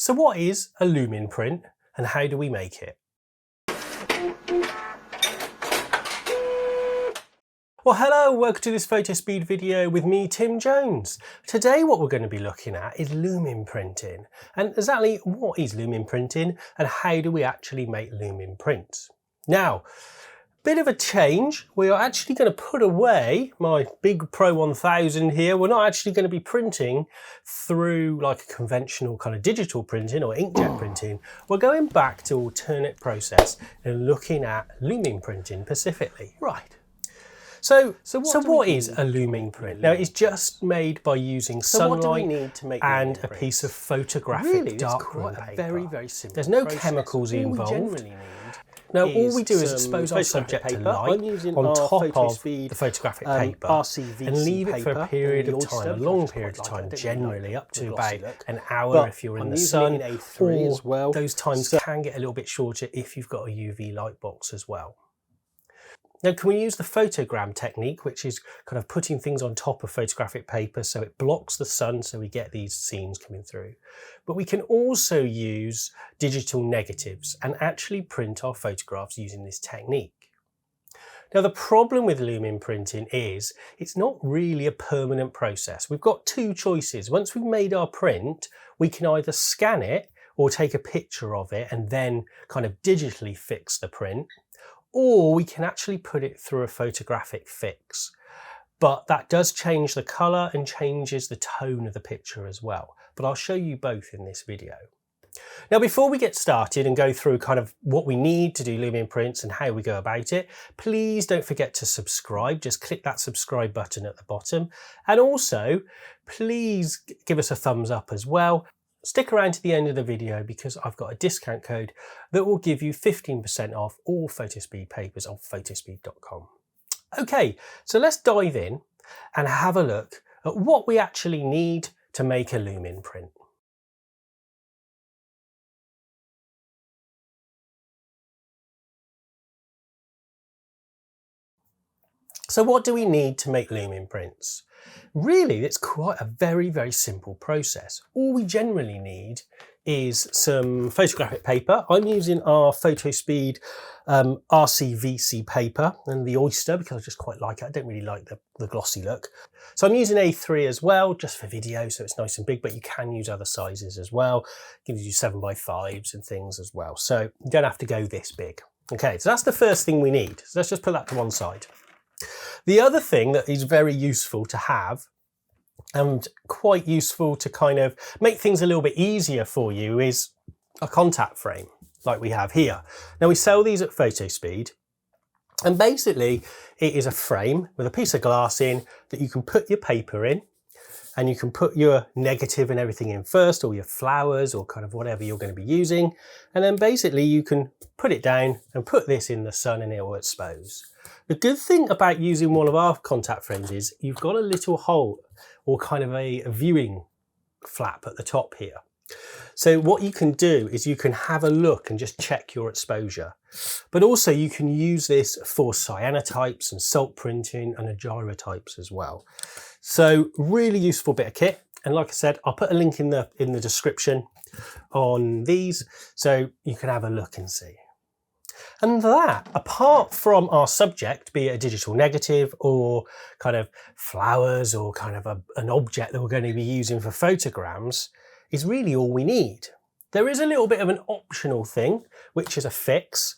So what is a Lumen print and how do we make it? Well, hello, welcome to this Fotospeed video with me, Tim Jones. Today what we're going to be looking at is Lumen printing. And exactly what is Lumen printing and how do we actually make Lumen prints? Now, bit of a change. We are actually going to put away my big Pro 1000 here. We're not actually going to be printing through like a conventional kind of digital printing or inkjet printing. We're going back to alternate process and looking at Lumen printing specifically. Right. So what is a Lumen print? Now, it's just made by using sunlight and a piece of photographic darkroom paper. Very simple. There's no chemicals involved. Now, all we do is expose our subject to light on top of the photographic paper and leave it for a period of time, a long period of time, generally up to about an hour if you're in the sun, or those times can get a little bit shorter if you've got a UV light box as well. Now, can we use the photogram technique, which is kind of putting things on top of photographic paper so it blocks the sun so we get these scenes coming through. But we can also use digital negatives and actually print our photographs using this technique. Now, the problem with Lumen printing is it's not really a permanent process. We've got two choices. Once we've made our print, we can either scan it or take a picture of it and then kind of digitally fix the print, or we can actually put it through a photographic fix. But that does change the colour and changes the tone of the picture as well. But I'll show you both in this video. Now, before we get started and go through kind of what we need to do Lumen prints and how we go about it, please don't forget to subscribe. Just click that subscribe button at the bottom. And also, please give us a thumbs up as well. Stick around to the end of the video because I've got a discount code that will give you 15% off all Fotospeed papers on photospeed.com. Okay, so let's dive in and have a look at what we actually need to make a Lumen print. So what do we need to make Lumen prints? Really, it's quite a very simple process. All we generally need is some photographic paper. I'm using our Fotospeed RCVC paper and the Oyster because I just quite like it. I don't really like the glossy look. So I'm using A3 as well, just for video, so it's nice and big, but you can use other sizes as well. It gives you 7x5s and things as well. So you don't have to go this big. Okay, so that's the first thing we need. So let's just put that to one side. The other thing that is very useful to have and quite useful to kind of make things a little bit easier for you is a contact frame like we have here. Now, we sell these at Fotospeed and basically it is a frame with a piece of glass in that you can put your paper in and you can put your negative and everything in first, or your flowers or kind of whatever you're going to be using. And then basically you can put it down and put this in the sun and it will expose. The good thing about using one of our contact frames is you've got a little hole or kind of a viewing flap at the top here. So what you can do is you can have a look and just check your exposure. But also you can use this for cyanotypes and salt printing and agyrotypes as well. So really useful bit of kit. And like I said, I'll put a link in the description on these so you can have a look and see. And that, apart from our subject, be it a digital negative or kind of flowers or kind of an object that we're going to be using for photograms, is really all we need. There is a little bit of an optional thing, which is a fix.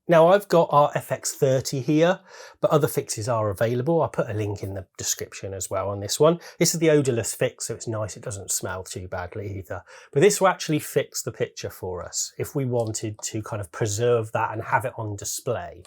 Now, I've got our FX30 here, but other fixes are available. I'll put a link in the description as well on this one. This is the odorless fix, so it's nice. It doesn't smell too badly either. But this will actually fix the picture for us if we wanted to kind of preserve that and have it on display.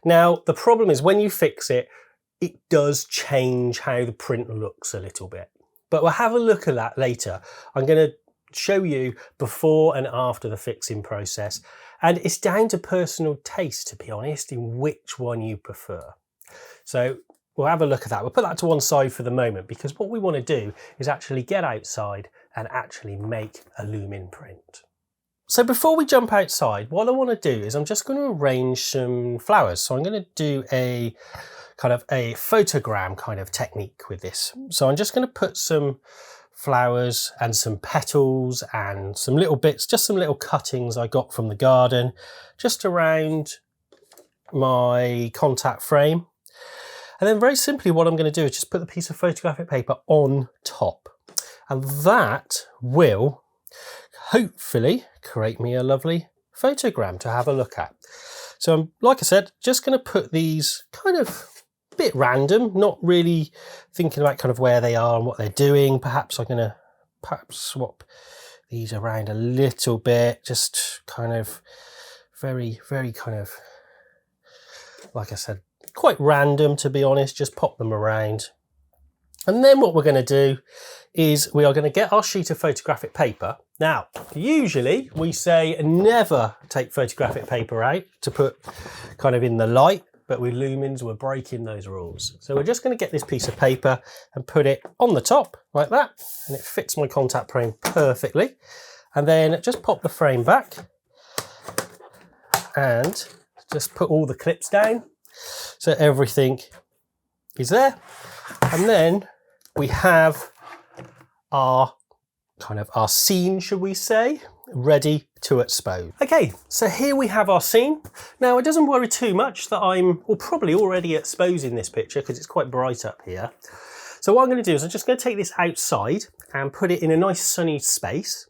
Now, the problem is when you fix it, it does change how the print looks a little bit. But we'll have a look at that later. I'm going to show you before and after the fixing process. And it's down to personal taste, to be honest, in which one you prefer. So we'll have a look at that. We'll put that to one side for the moment because what we want to do is actually get outside and actually make a Lumen print. So before we jump outside, what I want to do is I'm just going to arrange some flowers. So I'm going to do a kind of a photogram kind of technique with this. So I'm just going to put some flowers and some petals and some little bits, just some little cuttings I got from the garden, just around my contact frame. And then very simply what I'm going to do is just put the piece of photographic paper on top. And that will hopefully create me a lovely photogram to have a look at. So I'm, like I said, just going to put these kind of a bit random, not really thinking about kind of where they are and what they're doing. Perhaps I'm going to swap these around a little bit, just kind of very kind of, like I said, quite random, to be honest. Just pop them around. And then what we're going to do is we are going to get our sheet of photographic paper. Now, usually we say never take photographic paper out to put kind of in the light, but with Lumens we're breaking those rules. So we're just going to get this piece of paper and put it on the top like that, and it fits my contact frame perfectly. And then just pop the frame back and just put all the clips down so everything is there. And then we have our scene, should we say, ready to expose. Okay, so here we have our scene. Now it doesn't worry too much that I'm probably already exposing this picture because it's quite bright up here. So what I'm going to do is I'm just going to take this outside and put it in a nice sunny space,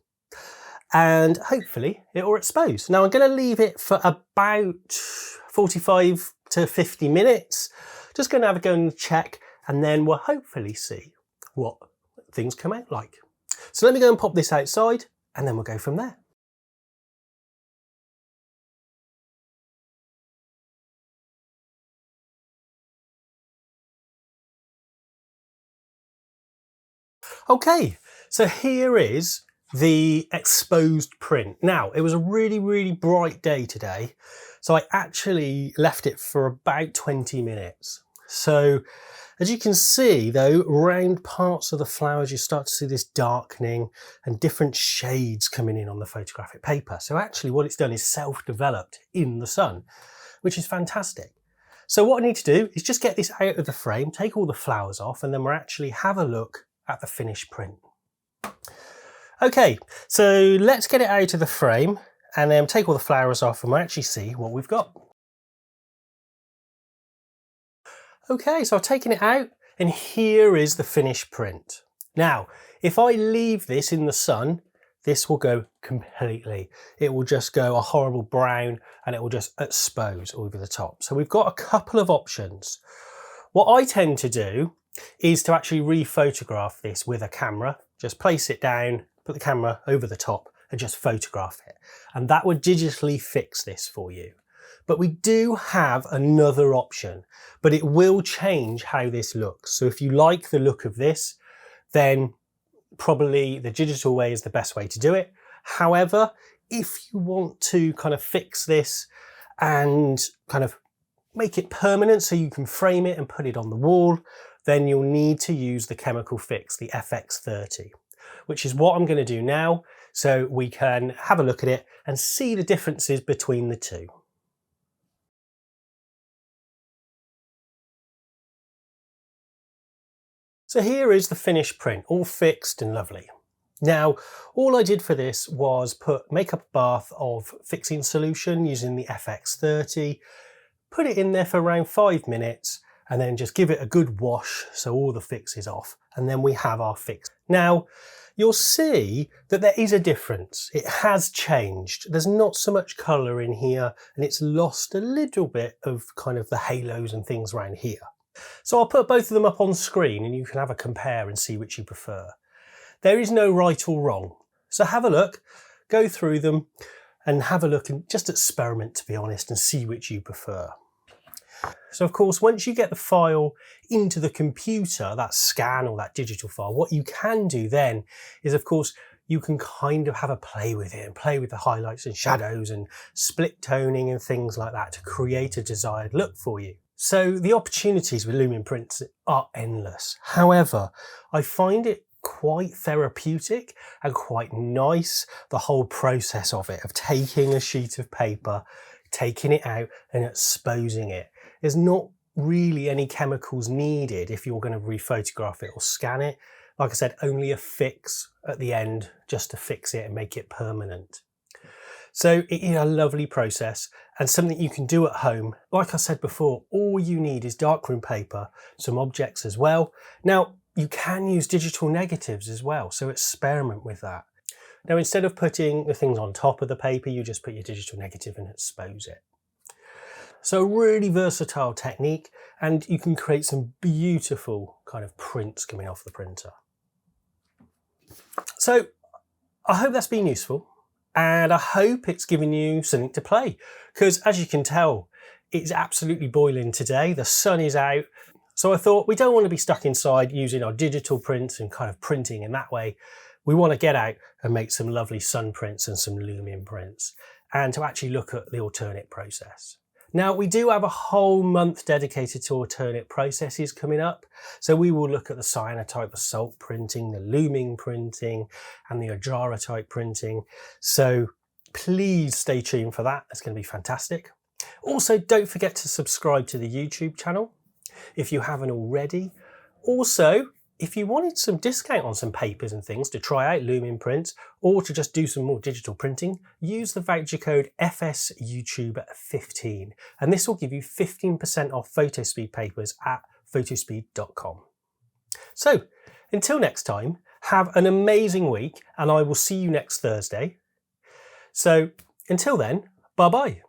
and hopefully it will expose. Now I'm going to leave it for about 45 to 50 minutes. Just going to have a go and check, and then we'll hopefully see what things come out like. So let me go and pop this outside, and then we'll go from there. Okay, so here is the exposed print. Now, it was a really bright day today, so I actually left it for about 20 minutes. So as you can see though, around parts of the flowers you start to see this darkening and different shades coming in on the photographic paper. So actually what it's done is self-developed in the sun, which is fantastic. So what I need to do is just get this out of the frame, take all the flowers off, and then we'll actually have a look at the finished print. Okay, so let's get it out of the frame and then take all the flowers off, and we'll actually see what we've got. Okay, so I've taken it out, and here is the finished print. Now, if I leave this in the sun, this will go completely. It will just go a horrible brown, and it will just expose over the top. So we've got a couple of options. What I tend to do is to actually re-photograph this with a camera. Just place it down, put the camera over the top, and just photograph it. And that would digitally fix this for you. But we do have another option, but it will change how this looks. So if you like the look of this, then probably the digital way is the best way to do it. However, if you want to kind of fix this and kind of make it permanent so you can frame it and put it on the wall, then you'll need to use the chemical fix, the FX30, which is what I'm going to do now, so we can have a look at it and see the differences between the two. So here is the finished print, all fixed and lovely. Now, all I did for this was make up a bath of fixing solution using the FX30, put it in there for around 5 minutes, and then just give it a good wash so all the fix is off, and then we have our fix. Now, you'll see that there is a difference. It has changed. There's not so much colour in here, and it's lost a little bit of kind of the halos and things around here. So I'll put both of them up on screen and you can have a compare and see which you prefer. There is no right or wrong. So have a look, go through them and have a look and just experiment, to be honest, and see which you prefer. So of course, once you get the file into the computer, that scan or that digital file, what you can do then is, of course, you can kind of have a play with it and play with the highlights and shadows and split toning and things like that to create a desired look for you. So the opportunities with Lumen prints are endless. However, I find it quite therapeutic and quite nice, the whole process of it, of taking a sheet of paper, taking it out and exposing it. There's not really any chemicals needed if you're going to rephotograph it or scan it. like I said, only a fix at the end just to fix it and make it permanent. So it is a lovely process and something you can do at home. Like I said before, all you need is darkroom paper, some objects as well. Now, you can use digital negatives as well, so experiment with that. Now, instead of putting the things on top of the paper, you just put your digital negative and expose it. So a really versatile technique, and you can create some beautiful kind of prints coming off the printer. So I hope that's been useful, and I hope it's given you something to play, because as you can tell, it's absolutely boiling today. The sun is out. So I thought we don't want to be stuck inside using our digital prints and kind of printing in that way. We want to get out and make some lovely sun prints and some Lumen prints, and to actually look at the alternate process. Now, we do have a whole month dedicated to alternate processes coming up. So we will look at the cyanotype, the salt printing, the Lumen printing, and the agarite printing. So please stay tuned for that. It's going to be fantastic. Also, don't forget to subscribe to the YouTube channel if you haven't already. Also, if you wanted some discount on some papers and things to try out Lumen prints, or to just do some more digital printing, use the voucher code FSYouTube15, and this will give you 15% off Fotospeed papers at photospeed.com. So until next time, have an amazing week, and I will see you next Thursday. So until then, bye bye.